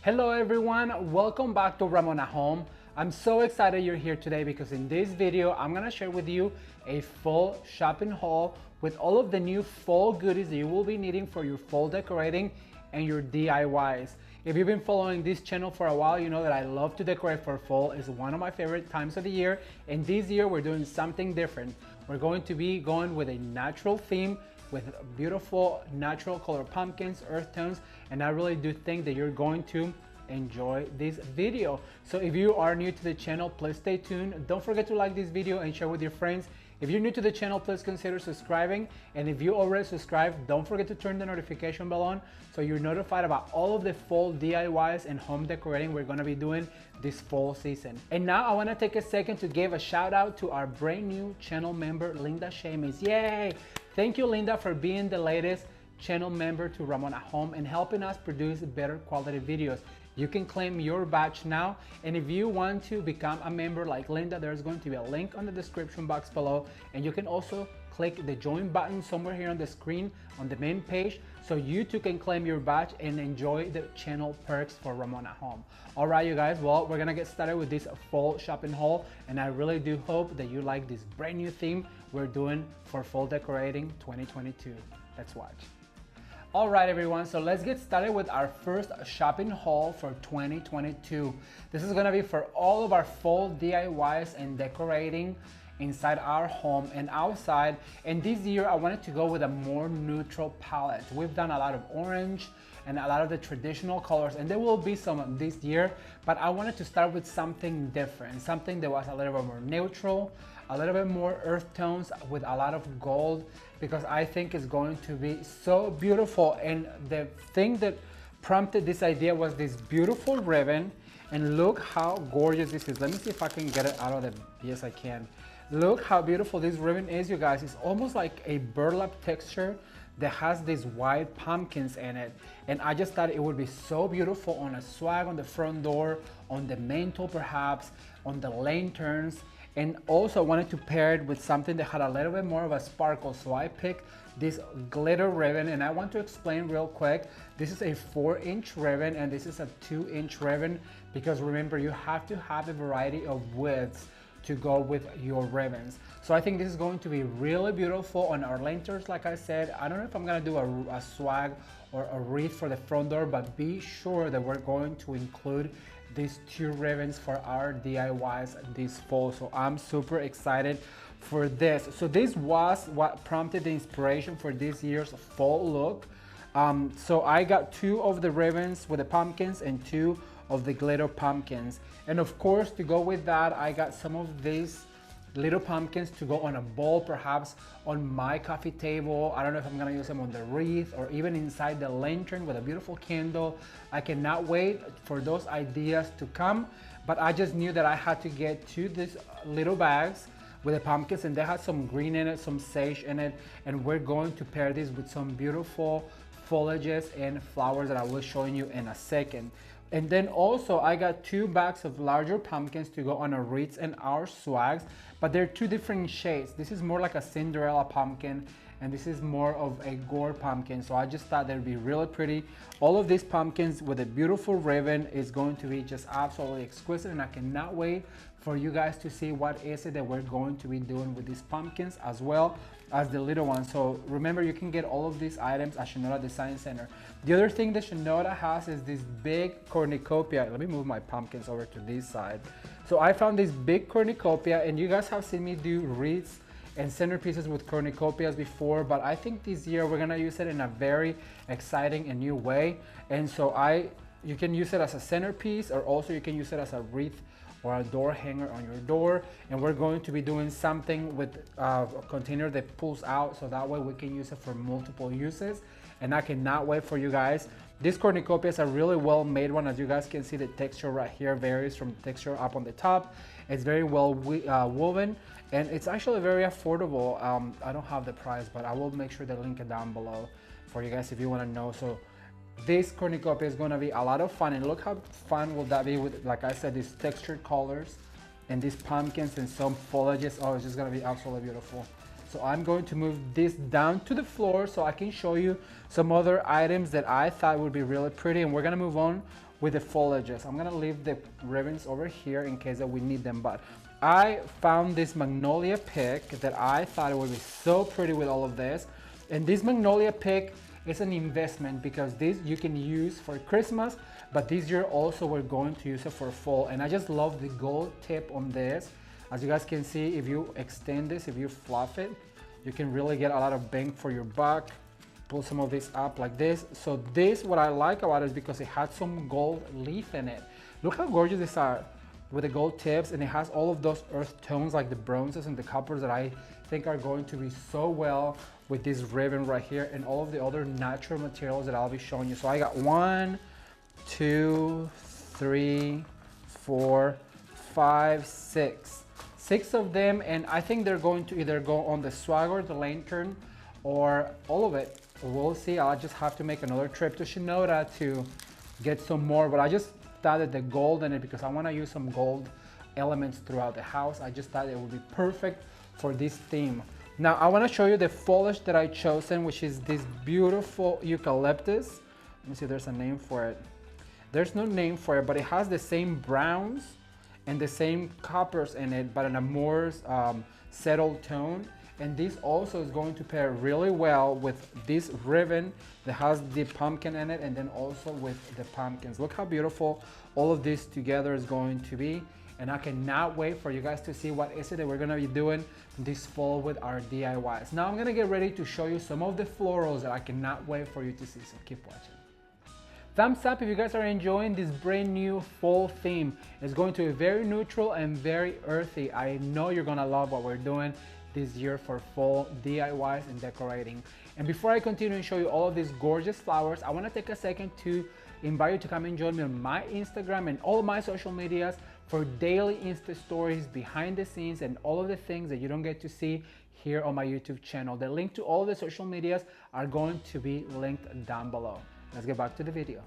Hello everyone, welcome back to Ramon at Home. I'm so excited you're here today because in this video I'm gonna share with you a full shopping haul with all of the new fall goodies that you will be needing for your fall decorating and your DIYs. If you've been following this channel for a while, you know that I love to decorate for fall. It's one of my favorite times of the year, and this year we're doing something different. We're going to be going with a natural theme with beautiful natural color pumpkins, earth tones, and I really do think that you're going to enjoy this video. So if you are new to the channel, please stay tuned. Don't forget to like this video and share with your friends. If you're new to the channel, please consider subscribing. And if you already subscribed, don't forget to turn the notification bell on so you're notified about all of the fall DIYs and home decorating we're gonna be doing this fall season. And now I wanna take a second to give a shout out to our brand new channel member, Linda Shamis. Yay! Thank you, Linda, for being the latest channel member to Ramon at Home and helping us produce better quality videos. You can claim your badge now, and if you want to become a member like Linda, there's going to be a link on the description box below, and you can also click the join button somewhere here on the screen on the main page so you too can claim your badge and enjoy the channel perks for Ramon at Home. All right, you guys, well, we're gonna get started with this fall shopping haul, and I really do hope that you like this brand new theme we're doing for fall decorating 2022. Let's watch. All right, everyone, so let's get started with our first shopping haul for 2022. This is gonna be for all of our fall DIYs and decorating inside our home and outside. And this year I wanted to go with a more neutral palette. We've done a lot of orange and a lot of the traditional colors, and there will be some this year, but I wanted to start with something different, something that was a little bit more neutral, a little bit more earth tones with a lot of gold, because I think it's going to be so beautiful. And the thing that prompted this idea was this beautiful ribbon, and look how gorgeous this is. Let me see if I can get it out of the, yes I can. Look how beautiful this ribbon is, you guys. It's almost like a burlap texture that has these white pumpkins in it. And I just thought it would be so beautiful on a swag on the front door, on the mantle perhaps, on the lanterns. And also wanted to pair it with something that had a little bit more of a sparkle. So I picked this glitter ribbon, and I want to explain real quick. This is a 4-inch ribbon and this is a 2-inch ribbon, because remember, you have to have a variety of widths to go with your ribbons. So I think this is going to be really beautiful on our lanterns. Like I said, I don't know if I'm gonna do a swag or a wreath for the front door, but be sure that we're going to include these 2 ribbons for our DIYs this fall. So I'm super excited for this. So this was what prompted the inspiration for this year's fall look. So I got 2 of the ribbons with the pumpkins and 2 of the glitter pumpkins. And of course, to go with that, I got some of these little pumpkins to go on a bowl, perhaps on my coffee table. I don't know if I'm gonna use them on the wreath or even inside the lantern with a beautiful candle. I cannot wait for those ideas to come, but I just knew that I had to get 2 these little bags with the pumpkins, and they had some green in it, some sage in it, and we're going to pair this with some beautiful foliages and flowers that I will show you in a second. And then also I got 2 bags of larger pumpkins to go on our wreaths and our swags, but they're 2 different shades. This is more like a Cinderella pumpkin, and this is more of a gourd pumpkin. So I just thought they'd be really pretty. All of these pumpkins with a beautiful ribbon is going to be just absolutely exquisite, and I cannot wait for you guys to see what is it that we're going to be doing with these pumpkins as well as the little ones. So remember, you can get all of these items at Shinoda Design Center. The other thing that Shinoda has is this big cornucopia. Let me move my pumpkins over to this side. So I found this big cornucopia, and you guys have seen me do wreaths and centerpieces with cornucopias before, but I think this year we're gonna use it in a very exciting and new way. And so you can use it as a centerpiece, or also you can use it as a wreath or a door hanger on your door. And we're going to be doing something with a container that pulls out, so that way we can use it for multiple uses. And I cannot wait for you guys. This cornucopia is a really well made one. As you guys can see, the texture right here varies from the texture up on the top. It's very well woven, and it's actually very affordable. I don't have the price, but I will make sure to link it down below for you guys if you want to know. So this cornucopia is going to be a lot of fun, and look how fun will that be with, like I said, these textured colors and these pumpkins and some foliages. Oh, it's just going to be absolutely beautiful. So I'm going to move this down to the floor so I can show you some other items that I thought would be really pretty, and we're going to move on with the foliages. I'm gonna leave the ribbons over here in case that we need them, but I found this magnolia pick that I thought it would be so pretty with all of this. And this magnolia pick is an investment because this you can use for Christmas, but this year also we're going to use it for fall. And I just love the gold tip on this. As you guys can see, if you extend this, if you fluff it, you can really get a lot of bang for your buck. Pull some of this up like this. So this, what I like about it is because it had some gold leaf in it. Look how gorgeous these are with the gold tips, and it has all of those earth tones like the bronzes and the coppers that I think are going to be so well with this ribbon right here and all of the other natural materials that I'll be showing you. So I got 1, 2, 3, 4, 5, 6. 6 of them, and I think they're going to either go on the swag or the lantern or all of it. We'll see. I'll just have to make another trip to Shinoda to get some more, but I just thought that the gold in it, because I want to use some gold elements throughout the house, I just thought it would be perfect for this theme. Now I want to show you the foliage that I chosen, which is this beautiful eucalyptus. Let me see if there's a name for it. There's no name for it, but it has the same browns and the same coppers in it, but in a more settled tone. And this also is going to pair really well with this ribbon that has the pumpkin in it, and then also with the pumpkins. Look how beautiful all of this together is going to be. And I cannot wait for you guys to see what is it that we're gonna be doing this fall with our DIYs. Now I'm gonna get ready to show you some of the florals that I cannot wait for you to see, so keep watching. Thumbs up if you guys are enjoying this brand new fall theme. It's going to be very neutral and very earthy. I know you're gonna love what we're doing this year for fall DIYs and decorating. And before I continue and show you all of these gorgeous flowers, I wanna take a second to invite you to come and join me on my Instagram and all my social medias for daily Insta stories, behind the scenes, and all of the things that you don't get to see here on my YouTube channel. The link to all of the social medias are going to be linked down below. Let's get back to the video.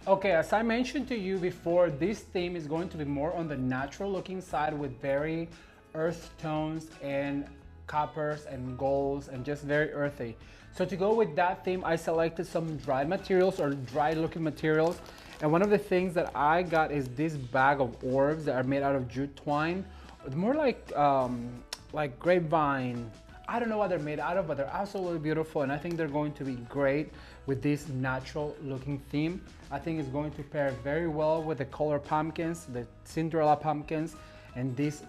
Okay, as I mentioned to you before, this theme is going to be more on the natural looking side with very earth tones and coppers and golds and just very earthy. So to go with that theme, I selected some dried materials or dry looking materials. And one of the things that I got is this bag of orbs that are made out of jute twine. It's more like grapevine. I don't know what they're made out of, but they're absolutely beautiful. And I think they're going to be great with this natural looking theme. I think it's going to pair very well with the color pumpkins, the Cinderella pumpkins, and these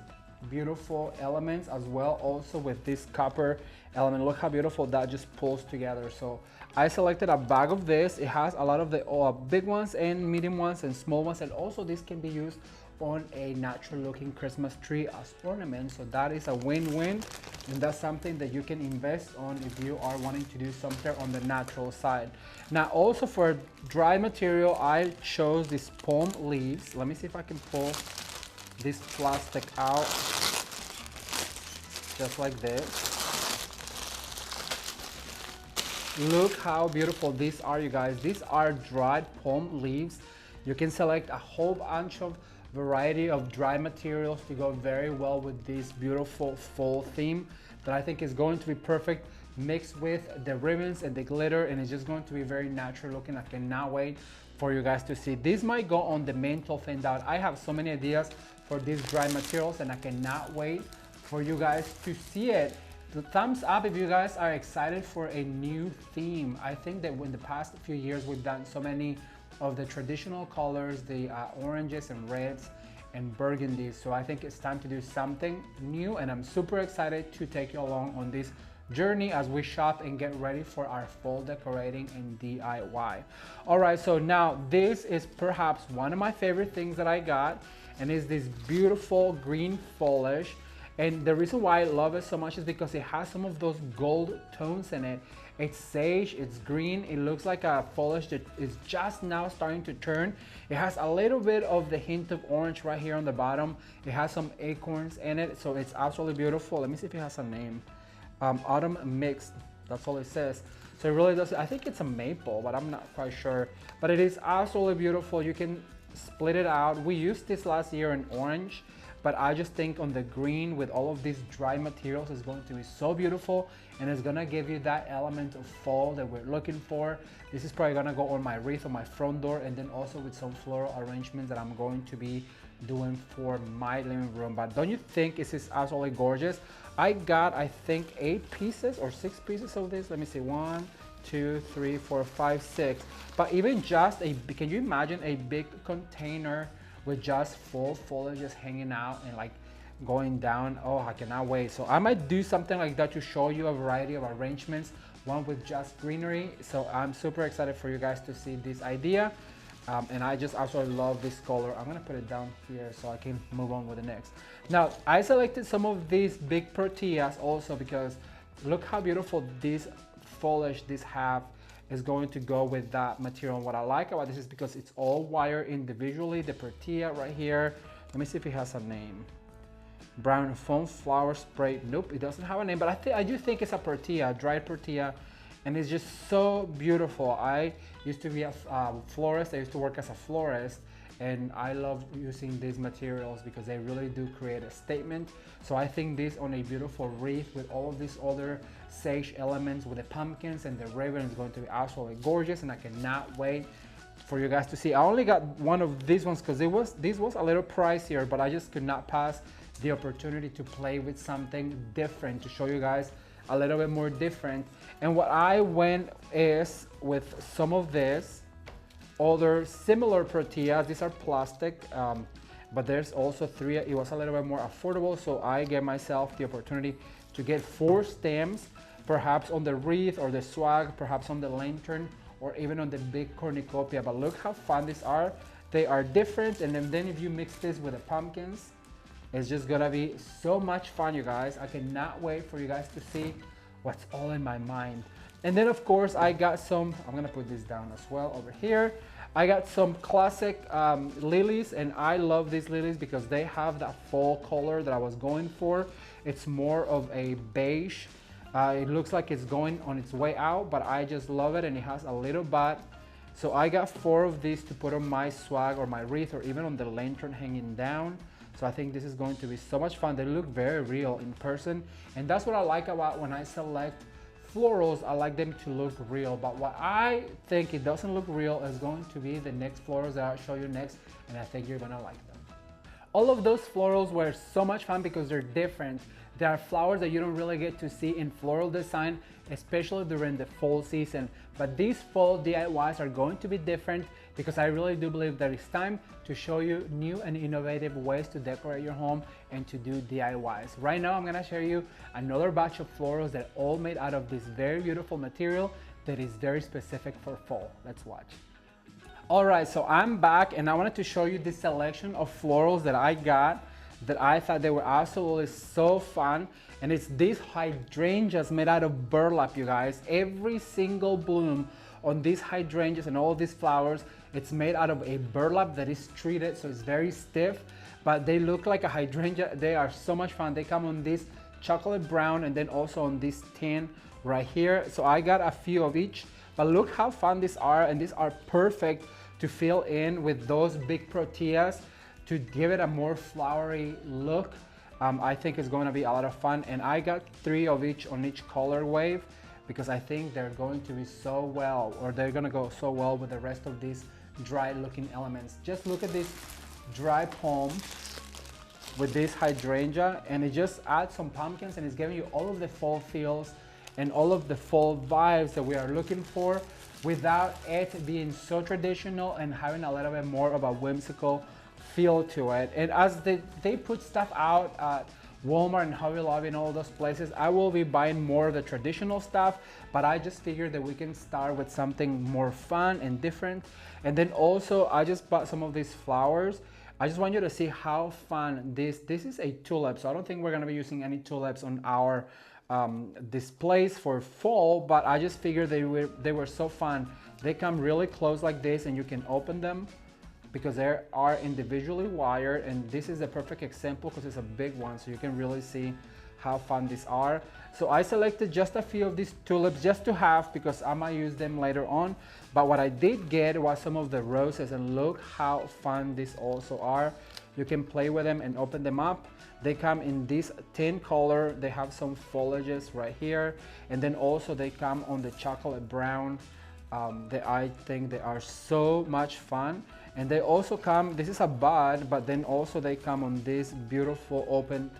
beautiful elements as well, also with this copper element. Look how beautiful that just pulls together. So I selected a bag of this. It has a lot of the big ones and medium ones and small ones, and also this can be used on a natural looking Christmas tree as ornament. So that is a win-win, and that's something that you can invest on if you are wanting to do something on the natural side. Now also for dry material, I chose these palm leaves. Let me see if I can pull this plastic out just like this. Look how beautiful these are, you guys. These are dried palm leaves. You can select a whole bunch of variety of dry materials to go very well with this beautiful fall theme that I think is going to be perfect mixed with the ribbons and the glitter, and it's just going to be very natural looking. I cannot wait for you guys to see. This might go on the mantle thinned out. I have so many ideas for these dry materials, and I cannot wait for you guys to see it. The thumbs up if you guys are excited for a new theme. I think that in the past few years we've done so many of the traditional colors, the oranges and reds and burgundies. So I think it's time to do something new, and I'm super excited to take you along on this journey as we shop and get ready for our fall decorating and DIY. All right, so now this is perhaps one of my favorite things that I got, and is this beautiful green foliage. And the reason why I love it so much is because it has some of those gold tones in it. It's sage, it's green, it looks like a foliage that is just now starting to turn. It has a little bit of the hint of orange right here on the bottom. It has some acorns in it, so it's absolutely beautiful. Let me see if it has a name. Autumn Mixed, that's all it says. So it really does, I think it's a maple, but I'm not quite sure. But it is absolutely beautiful. You can split it out. We used this last year in orange, but I just think on the green with all of these dry materials is going to be so beautiful, and it's gonna give you that element of fall that we're looking for. This is probably gonna go on my wreath on my front door, and then also with some floral arrangements that I'm going to be doing for my living room. But don't you think this is absolutely gorgeous? I got, I think, 8 pieces or 6 pieces of this. Let me see, 1, 2, 3, 4, 5, 6. But even just a, can you imagine a big container with just full foliage just hanging out and like going down? Oh, I cannot wait. So I might do something like that to show you a variety of arrangements, one with just greenery. So I'm super excited for you guys to see this idea. And I just absolutely love this color. I'm gonna put it down here so I can move on with the next. Now, I selected some of these big proteas also because look how beautiful this foliage, this half, is going to go with that material. And what I like about this is because it's all wired individually. The protea right here, let me see if it has a name. Brown foam flower spray. Nope, it doesn't have a name, but I do think it's a protea, dried protea. And it's just so beautiful. I used to be a florist. I used to work as a florist, and I love using these materials because they really do create a statement. So I think this on a beautiful wreath with all of these other sage elements with the pumpkins and the ribbon is going to be absolutely gorgeous, and I cannot wait for you guys to see. I only got one of these ones because this was a little pricier, but I just could not pass the opportunity to play with something different, to show you guys a little bit more different. And what I went is with some of this other similar proteas. These are plastic, but there's also 3. It was a little bit more affordable, so I gave myself the opportunity to get 4 stems, perhaps on the wreath or the swag, perhaps on the lantern, or even on the big cornucopia. But look how fun these are. They are different, and then if you mix this with the pumpkins, it's just gonna be so much fun, you guys. I cannot wait for you guys to see what's all in my mind. And then of course I got some, I'm gonna put this down as well over here. I got some classic lilies, and I love these lilies because they have that fall color that I was going for. It's more of a beige. It looks like it's going on its way out, but I just love it, and it has a little bud. So I got 4 of these to put on my swag or my wreath, or even on the lantern hanging down. So I think this is going to be so much fun. They look very real in person. And that's what I like about when I select florals. I like them to look real. But what I think it doesn't look real is going to be the next florals that I'll show you next. And I think you're gonna like them. All of those florals were so much fun because they're different. There are flowers that you don't really get to see in floral design, especially during the fall season. But these fall DIYs are going to be different because I really do believe that it's time to show you new and innovative ways to decorate your home and to do DIYs. Right now, I'm gonna show you another batch of florals that are all made out of this very beautiful material that is very specific for fall. Let's watch. All right, so I'm back, and I wanted to show you this selection of florals that I got that I thought they were absolutely so fun. And it's these hydrangeas made out of burlap, you guys. Every single bloom on these hydrangeas and all these flowers, it's made out of a burlap that is treated, so it's very stiff, but they look like a hydrangea. They are so much fun. They come on this chocolate brown and then also on this tin right here. So I got a few of each, but look how fun these are, and these are perfect to fill in with those big proteas to give it a more flowery look. I think it's going to be a lot of fun, and I got 3 of each on each color wave because I think they're going to be so well, or they're going to go so well with the rest of these dry looking elements. Just look at this dry palm with this hydrangea, and it just adds some pumpkins, and it's giving you all of the fall feels and all of the fall vibes that we are looking for without it being so traditional and having a little bit more of a whimsical feel to it. And as they put stuff out at Walmart and Hobby Lobby and all those places, I will be buying more of the traditional stuff, but I just figured that we can start with something more fun and different. And then also I just bought some of these flowers. I just want you to see how fun this is a tulip, so I don't think we're gonna be using any tulips on our displays for fall, but I just figured they were so fun. They come really close like this, and you can open them because they are individually wired, and this is the perfect example because it's a big one, so you can really see how fun these are. So I selected just a few of these tulips just to have because I might use them later on. But what I did get was some of the roses, and look how fun these also are. You can play with them and open them up. They come in this tin color. They have some foliages right here. And then also they come on the chocolate brown. I think they are so much fun. And they also come, this is a bud, but then also they come on this beautiful open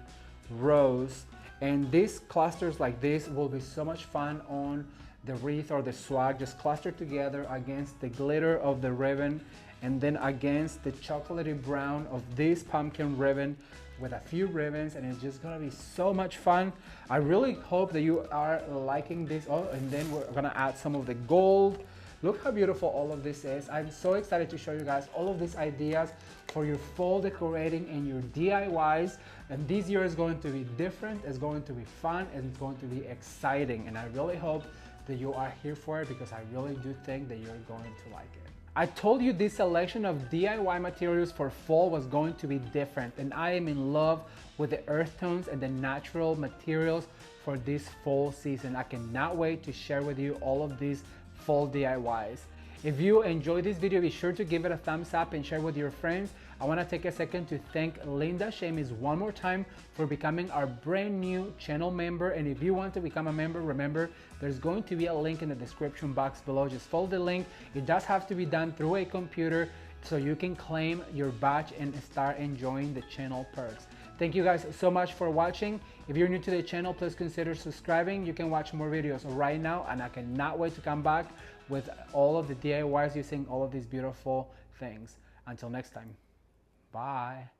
rose. And these clusters like this will be so much fun on the wreath or the swag, just clustered together against the glitter of the ribbon and then against the chocolatey brown of this pumpkin ribbon with a few ribbons, and it's just gonna be so much fun. I really hope that you are liking this. Oh, and then we're gonna add some of the gold. Look how beautiful all of this is. I'm so excited to show you guys all of these ideas for your fall decorating and your DIYs. And this year is going to be different, it's going to be fun, and it's going to be exciting. And I really hope that you are here for it, because I really do think that you're going to like it. I told you this selection of DIY materials for fall was going to be different, and I am in love with the earth tones and the natural materials for this fall season. I cannot wait to share with you all of these fall DIYs. If you enjoyed this video, be sure to give it a thumbs up and share with your friends. I want to take a second to thank Linda Shamis one more time for becoming our brand new channel member. And if you want to become a member, remember there's going to be a link in the description box below. Just follow the link. It does have to be done through a computer so you can claim your badge and start enjoying the channel perks. Thank you guys so much for watching. If you're new to the channel, please consider subscribing. You can watch more videos right now, and I cannot wait to come back with all of the DIYs using all of these beautiful things. Until next time, bye.